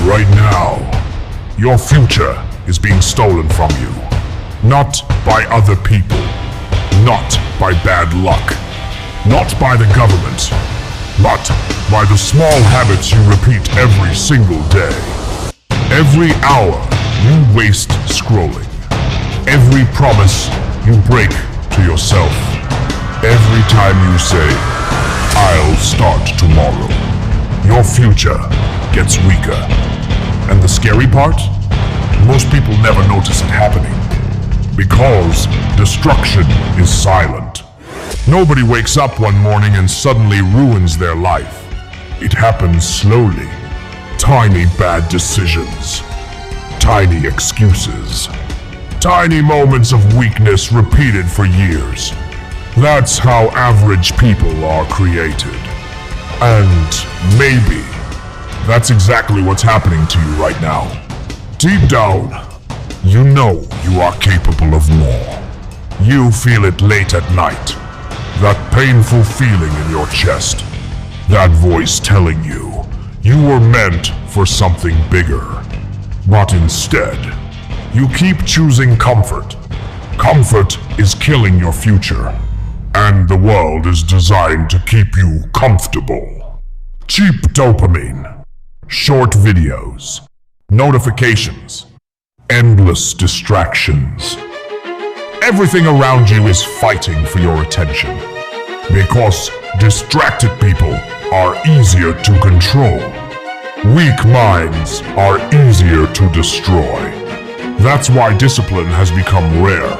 Right now, your future is being stolen from you. Not by other people. Not by bad luck. Not by the government. But by the small habits you repeat every single day. Every hour you waste scrolling. Every promise you break to yourself. Every time you say, "I'll start tomorrow," your future gets weaker. And the scary part? Most people never notice it happening. Because destruction is silent. Nobody wakes up one morning and suddenly ruins their life. It happens slowly. Tiny bad decisions. Tiny excuses. Tiny moments of weakness repeated for years. That's how average people are created. And maybe that's exactly what's happening to you right now. Deep down, you know you are capable of more. You feel it late at night. That painful feeling in your chest. That voice telling you you were meant for something bigger. But instead, you keep choosing comfort. Comfort is killing your future. And the world is designed to keep you comfortable. Cheap dopamine. Short videos. Notifications. Endless distractions. Everything around you is fighting for your attention. Because distracted people are easier to control. Weak minds are easier to destroy. That's why discipline has become rare.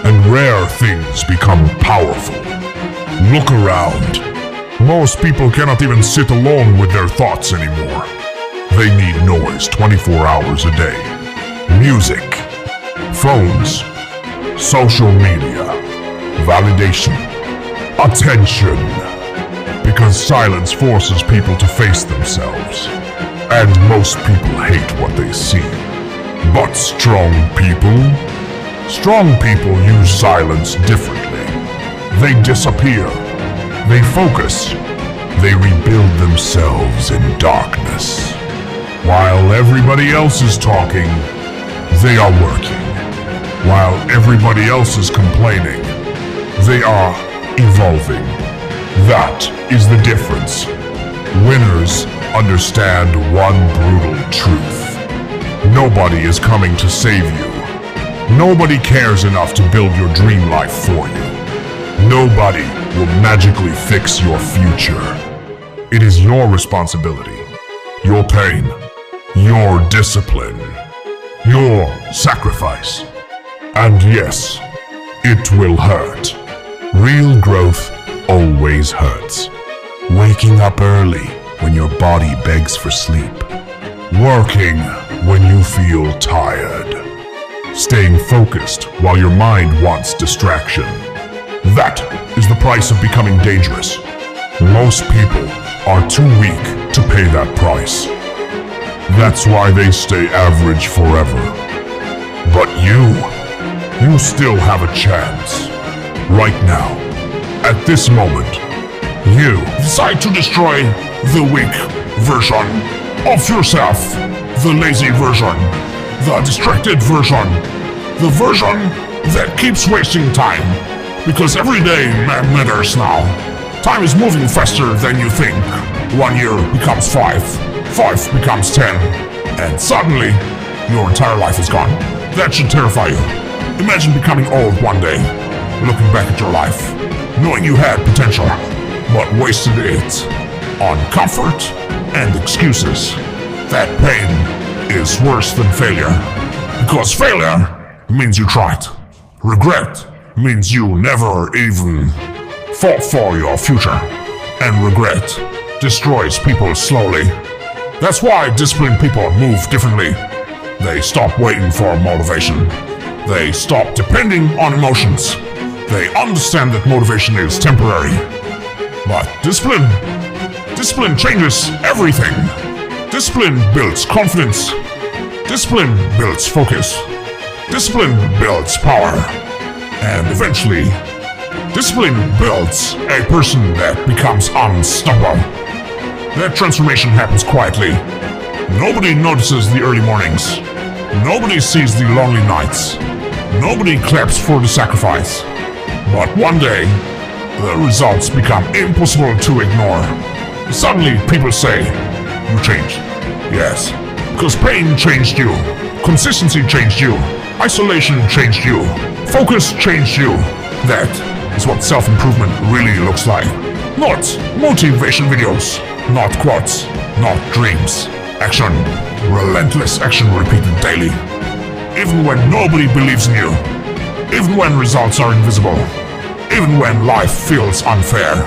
And rare things become powerful. Look around. Most people cannot even sit alone with their thoughts anymore. They need noise 24 hours a day. Music, phones, social media, validation, attention. Because silence forces people to face themselves. And most people hate what they see. But strong people use silence differently. They disappear. They focus. They rebuild themselves in darkness. While everybody else is talking, they are working. While everybody else is complaining, they are evolving. That is the difference. Winners understand one brutal truth. Nobody is coming to save you. Nobody cares enough to build your dream life for you. Nobody will magically fix your future. It is your responsibility, your pain, your discipline, your sacrifice. And yes, it will hurt. Real growth always hurts. Waking up early when your body begs for sleep. Working when you feel tired. Staying focused while your mind wants distraction. That is the price of becoming dangerous. Most people are too weak to pay that price. That's why they stay average forever. But you still have a chance. Right now, at this moment, you decide to destroy the weak version of yourself. The lazy version. The distracted version. The version that keeps wasting time. Because every day matters now. Time is moving faster than you think. 1 year becomes 5. 5 becomes 10. And suddenly, your entire life is gone. That should terrify you. Imagine becoming old one day, looking back at your life, knowing you had potential, but wasted it on comfort and excuses. That pain is worse than failure. Because failure means you tried. Regret means you never even fought for your future. And regret destroys people slowly. That's why disciplined people move differently. They stop waiting for motivation. They stop depending on emotions. They understand that motivation is temporary. But discipline changes everything. Discipline builds confidence. Discipline builds focus. Discipline builds power. And eventually, discipline builds a person that becomes unstoppable. That transformation happens quietly. Nobody notices the early mornings. Nobody sees the lonely nights. Nobody claps for the sacrifice. But one day, the results become impossible to ignore. Suddenly, people say, "You changed." Yes, because pain changed you. Consistency changed you. Isolation changed you. Focus changed you. That is what self-improvement really looks like. Not motivation videos, not quotes, not dreams. Action. Relentless action repeated daily. Even when nobody believes in you. Even when results are invisible. Even when life feels unfair.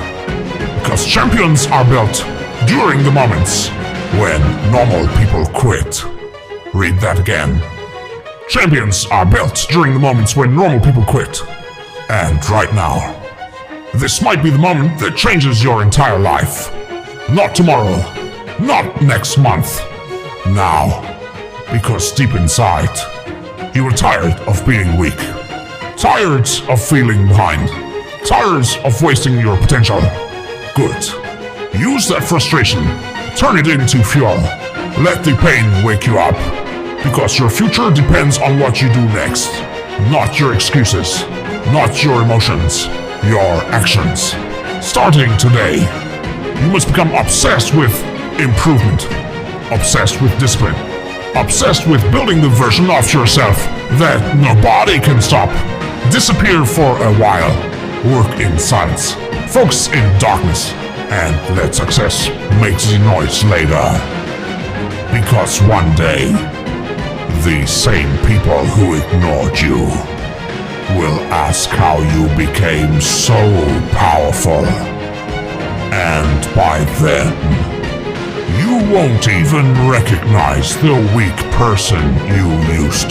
Because champions are built during the moments when normal people quit. Read that again. Champions are built during the moments when normal people quit. And right now, this might be the moment that changes your entire life. Not tomorrow, not next month. Now. Because deep inside, you are tired of being weak. Tired of feeling behind. Tired of wasting your potential. Good. Use that frustration. Turn it into fuel. Let the pain wake you up. Because your future depends on what you do next. Not your excuses. Not your emotions. Your actions. Starting today, you must become obsessed with improvement. Obsessed with discipline. Obsessed with building the version of yourself that nobody can stop. Disappear for a while. Work in silence. Focus in darkness. And let success make the noise later. Because one day, the same people who ignored you will ask how you became so powerful. And by then, you won't even recognize the weak person you used